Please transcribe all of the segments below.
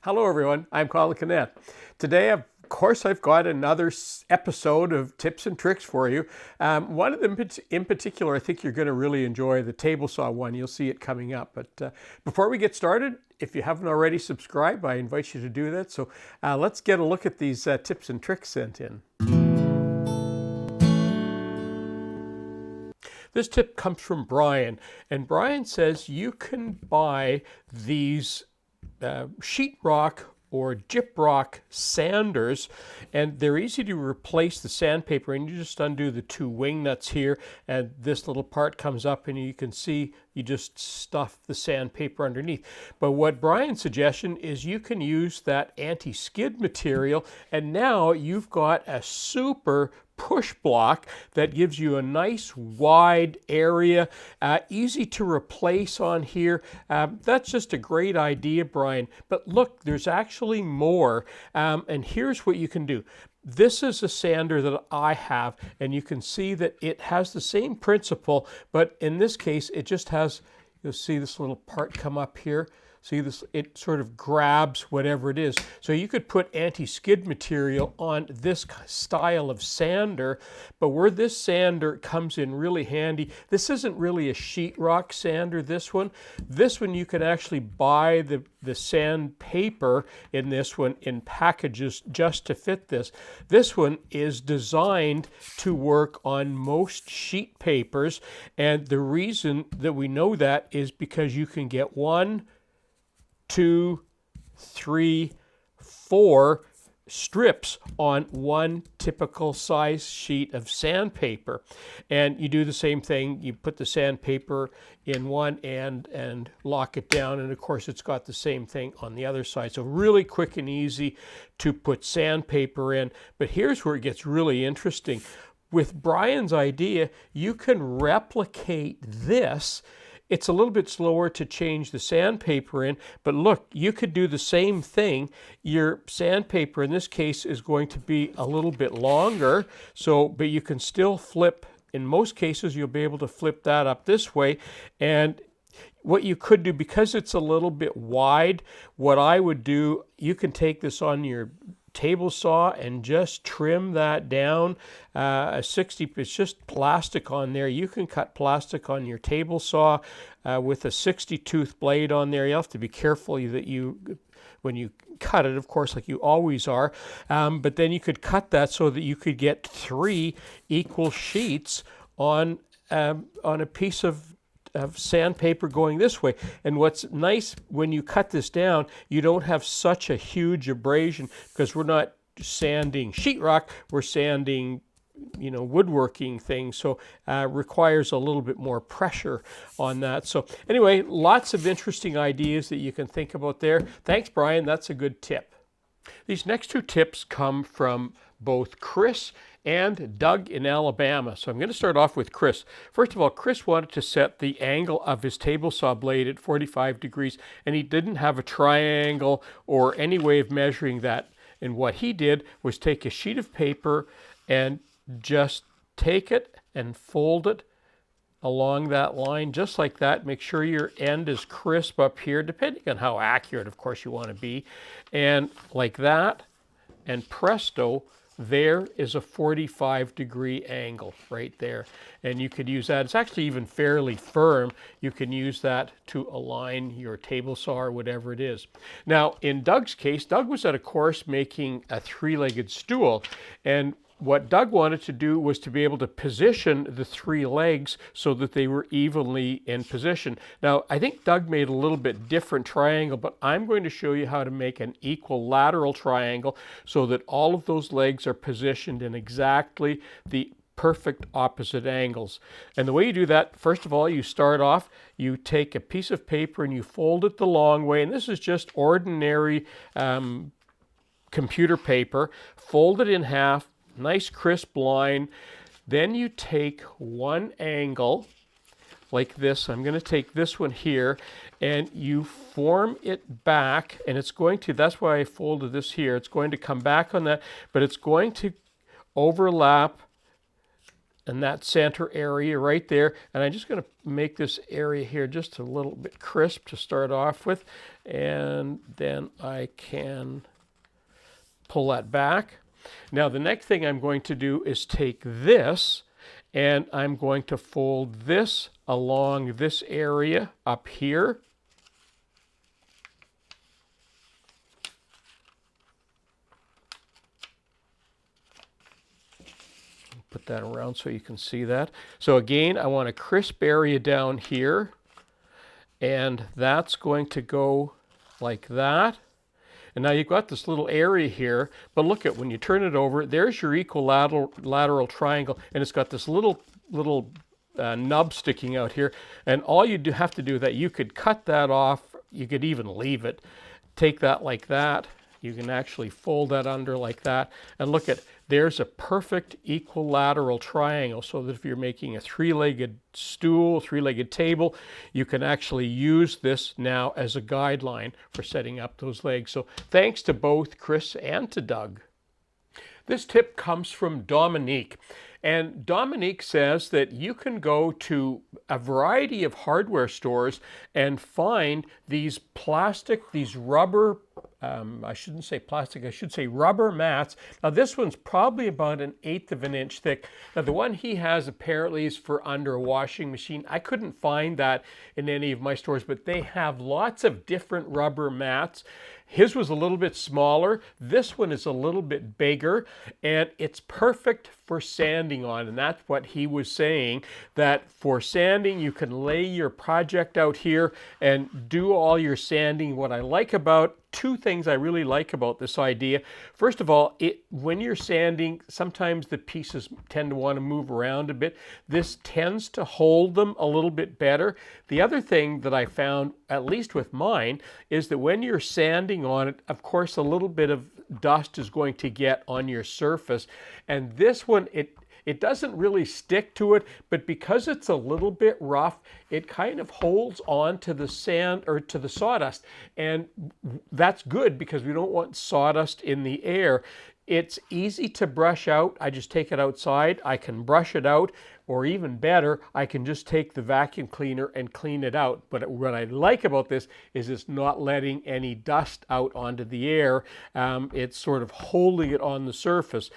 Hello everyone, I'm Colin Canet. Today, of course, I've got another episode of tips and tricks for you. One of them in particular, I think you're going to really enjoy, the table saw one. You'll see it coming up. But before we get started, if you haven't already subscribed, I invite you to do that. So let's get a look at these tips and tricks sent in. This tip comes from Brian, and Brian says you can buy these sheetrock or gyprock sanders, and they're easy to replace the sandpaper, and you just undo the two wing nuts here and this little part comes up and you can see you just stuff the sandpaper underneath. But what Brian's suggestion is you can use that anti-skid material, and now you've got a super push block that gives you a nice wide area, easy to replace on here. That's just a great idea, Brian. But look, there's actually more, and here's what you can do. This is a sander that I have, and you can see that it has the same principle, but in this case it just has, you'll see this little part come up here. See this, it sort of grabs whatever it is. So you could put anti-skid material on this style of sander, but where this sander comes in really handy, this isn't really a sheetrock sander, this one. This one you can actually buy the sandpaper in this one in packages just to fit this. This one is designed to work on most sheet papers, and the reason that we know that is because you can get 1, 2, 3, 4 strips on one typical size sheet of sandpaper. And you do the same thing. You put the sandpaper in one end and lock it down. And of course, it's got the same thing on the other side. So really quick and easy to put sandpaper in. But here's where it gets really interesting. With Brian's idea, you can replicate this. It's a little bit slower to change the sandpaper in, but look, you could do the same thing. Your sandpaper in this case is going to be a little bit longer, but you can still flip. In most cases, you'll be able to flip that up this way. And what you could do, because it's a little bit wide, what I would do, you can take this on your table saw and just trim that down. It's just plastic on there. You can cut plastic on your table saw with a 60 tooth blade on there. You have to be careful that when you cut it, of course, like you always are, but then you could cut that so that you could get 3 equal sheets on a piece of sandpaper going this way. And what's nice, when you cut this down, you don't have such a huge abrasion, because we're not sanding sheetrock, we're sanding woodworking things, so requires a little bit more pressure on that. So anyway, lots of interesting ideas that you can think about there. Thanks, Brian. That's a good tip. These next 2 tips come from both Chris and Doug in Alabama. So I'm going to start off with Chris. First of all, Chris wanted to set the angle of his table saw blade at 45 degrees, and he didn't have a triangle or any way of measuring that. And what he did was take a sheet of paper and just take it and fold it along that line, just like that. Make sure your end is crisp up here, depending on how accurate, of course, you want to be. And like that, and presto, there is a 45-degree angle right there. And you could use that. It's actually even fairly firm. You can use that to align your table saw or whatever it is. Now, in Doug's case, Doug was at a course making a 3-legged stool, and what Doug wanted to do was to be able to position the 3 legs so that they were evenly in position. Now, I think Doug made a little bit different triangle, but I'm going to show you how to make an equilateral triangle so that all of those legs are positioned in exactly the perfect opposite angles. And the way you do that, first of all, you start off, you take a piece of paper and you fold it the long way, and this is just ordinary computer paper. Fold it in half, nice crisp line. Then you take one angle like this. I'm going to take this one here, and you form it back, and it's going to, that's why I folded this here, it's going to come back on that, but it's going to overlap and that center area right there. And I'm just going to make this area here just a little bit crisp to start off with. And then I can pull that back. Now the next thing I'm going to do is take this and I'm going to fold this along this area up here. Put that around so you can see that. So again, I want a crisp area down here, and that's going to go like that. And now you've got this little area here, but look at when you turn it over, there's your equilateral triangle, and it's got this little nub sticking out here. And all you have to do is that you could cut that off. You could even leave it. Take that like that. You can actually fold that under like that. And look at, there's a perfect equilateral triangle, so that if you're making a three-legged stool, three-legged table, you can actually use this now as a guideline for setting up those legs. So thanks to both Chris and to Doug. This tip comes from Domik. And Domik says that you can go to a variety of hardware stores and find these rubber, I shouldn't say plastic, I should say rubber mats. Now this one's probably about 1/8 of an inch thick. Now the one he has apparently is for under a washing machine. I couldn't find that in any of my stores, but they have lots of different rubber mats. His was a little bit smaller. This one is a little bit bigger, and it's perfect for sanding on. And that's what he was saying, that for sanding, you can lay your project out here and do all your sanding. What I like about, two things I really like about this idea. First of all, when you're sanding, sometimes the pieces tend to want to move around a bit. This tends to hold them a little bit better. The other thing that I found, at least with mine, is that when you're sanding on it, of course, a little bit of dust is going to get on your surface. And this one, it doesn't really stick to it, but because it's a little bit rough, it kind of holds on to the sand or to the sawdust. And that's good because we don't want sawdust in the air. It's easy to brush out. I just take it outside. I can brush it out, or even better, I can just take the vacuum cleaner and clean it out. But what I like about this is it's not letting any dust out onto the air. It's sort of holding it on the surface.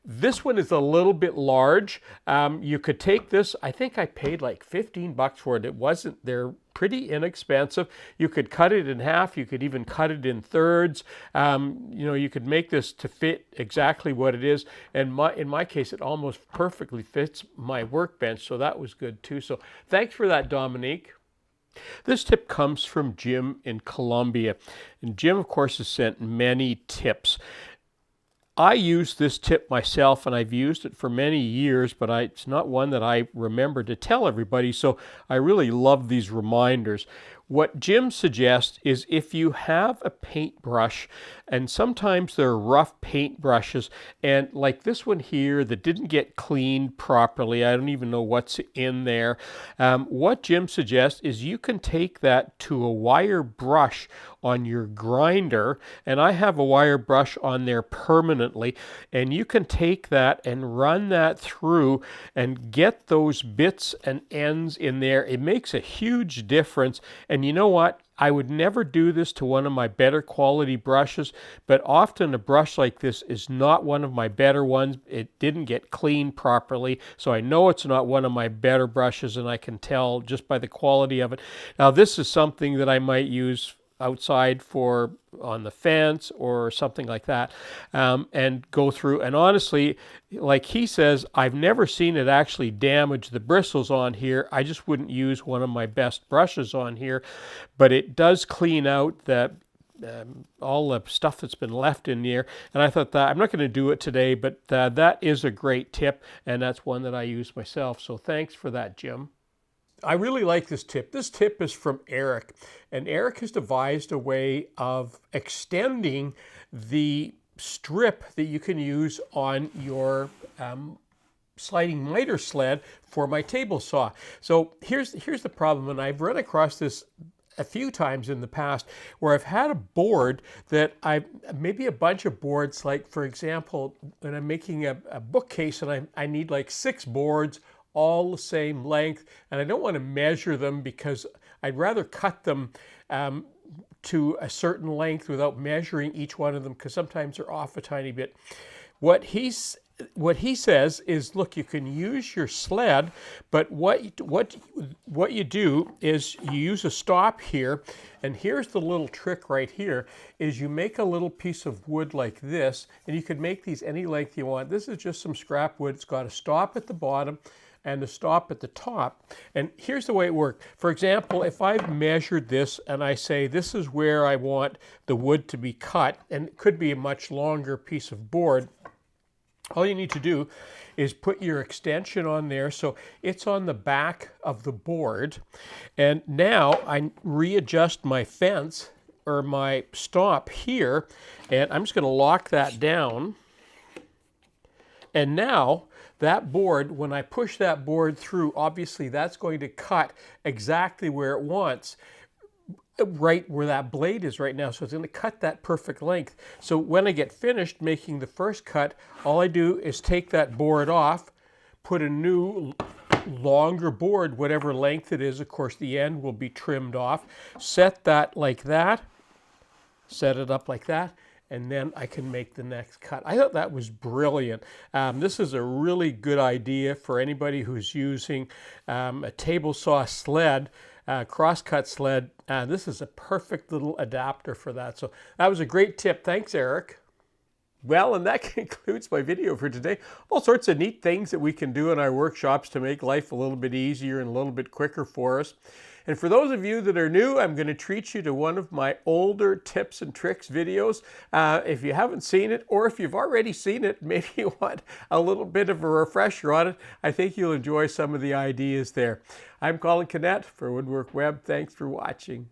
This one is a little bit large. You could take this, I think I paid like 15 bucks for it. They're pretty inexpensive. You could cut it in half. You could even cut it in thirds. You could make this to fit exactly what it is. And in my case, it almost perfectly fits my workbench. So that was good too. So thanks for that, Domik. This tip comes from Jim in Colombia. And Jim, of course, has sent many tips. I use this tip myself, and I've used it for many years, but it's not one that I remember to tell everybody, so I really love these reminders. What Jim suggests is if you have a paintbrush, and sometimes they're rough paintbrushes, and like this one here that didn't get cleaned properly, I don't even know what's in there. What Jim suggests is you can take that to a wire brush on your grinder, and I have a wire brush on there permanently, and you can take that and run that through and get those bits and ends in there. It makes a huge difference. And you know what? I would never do this to one of my better quality brushes, but often a brush like this is not one of my better ones. It didn't get cleaned properly, so I know it's not one of my better brushes, and I can tell just by the quality of it. Now, this is something that I might use outside for on the fence or something like that, and go through. And honestly, like he says, I've never seen it actually damage the bristles on here. I just wouldn't use one of my best brushes on here, but it does clean out the all the stuff that's been left in there. And I thought that I'm not going to do it today, but that is a great tip, and that's one that I use myself. So thanks for that, Jim. I really like this tip. This tip is from Eric, and Eric has devised a way of extending the strip that you can use on your sliding miter sled for my table saw. So here's the problem, and I've run across this a few times in the past where I've had a board that maybe a bunch of boards, like for example, when I'm making a bookcase and I need like 6 boards, all the same length, and I don't want to measure them because I'd rather cut them to a certain length without measuring each one of them, because sometimes they're off a tiny bit. What he says is, look, you can use your sled, but what you do is you use a stop here, and here's the little trick right here, is you make a little piece of wood like this, and you can make these any length you want. This is just some scrap wood. It's got a stop at the bottom and a stop at the top. And here's the way it works. For example, if I've measured this and I say this is where I want the wood to be cut, and it could be a much longer piece of board, all you need to do is put your extension on there so it's on the back of the board. And now I readjust my fence or my stop here, and I'm just going to lock that down. And now that board, when I push that board through, obviously that's going to cut exactly where it wants, right where that blade is right now. So it's going to cut that perfect length. So when I get finished making the first cut, all I do is take that board off, put a new longer board, whatever length it is. Of course, the end will be trimmed off. Set that like that, set it up like that, and then I can make the next cut. I thought that was brilliant. This is a really good idea for anybody who's using a table saw sled, crosscut sled. This is a perfect little adapter for that. So that was a great tip. Thanks, Eric. Well, and that concludes my video for today. All sorts of neat things that we can do in our workshops to make life a little bit easier and a little bit quicker for us. And for those of you that are new, I'm going to treat you to one of my older tips and tricks videos. If you haven't seen it, or if you've already seen it, maybe you want a little bit of a refresher on it, I think you'll enjoy some of the ideas there. I'm Colin Canet for Woodwork Web. Thanks for watching.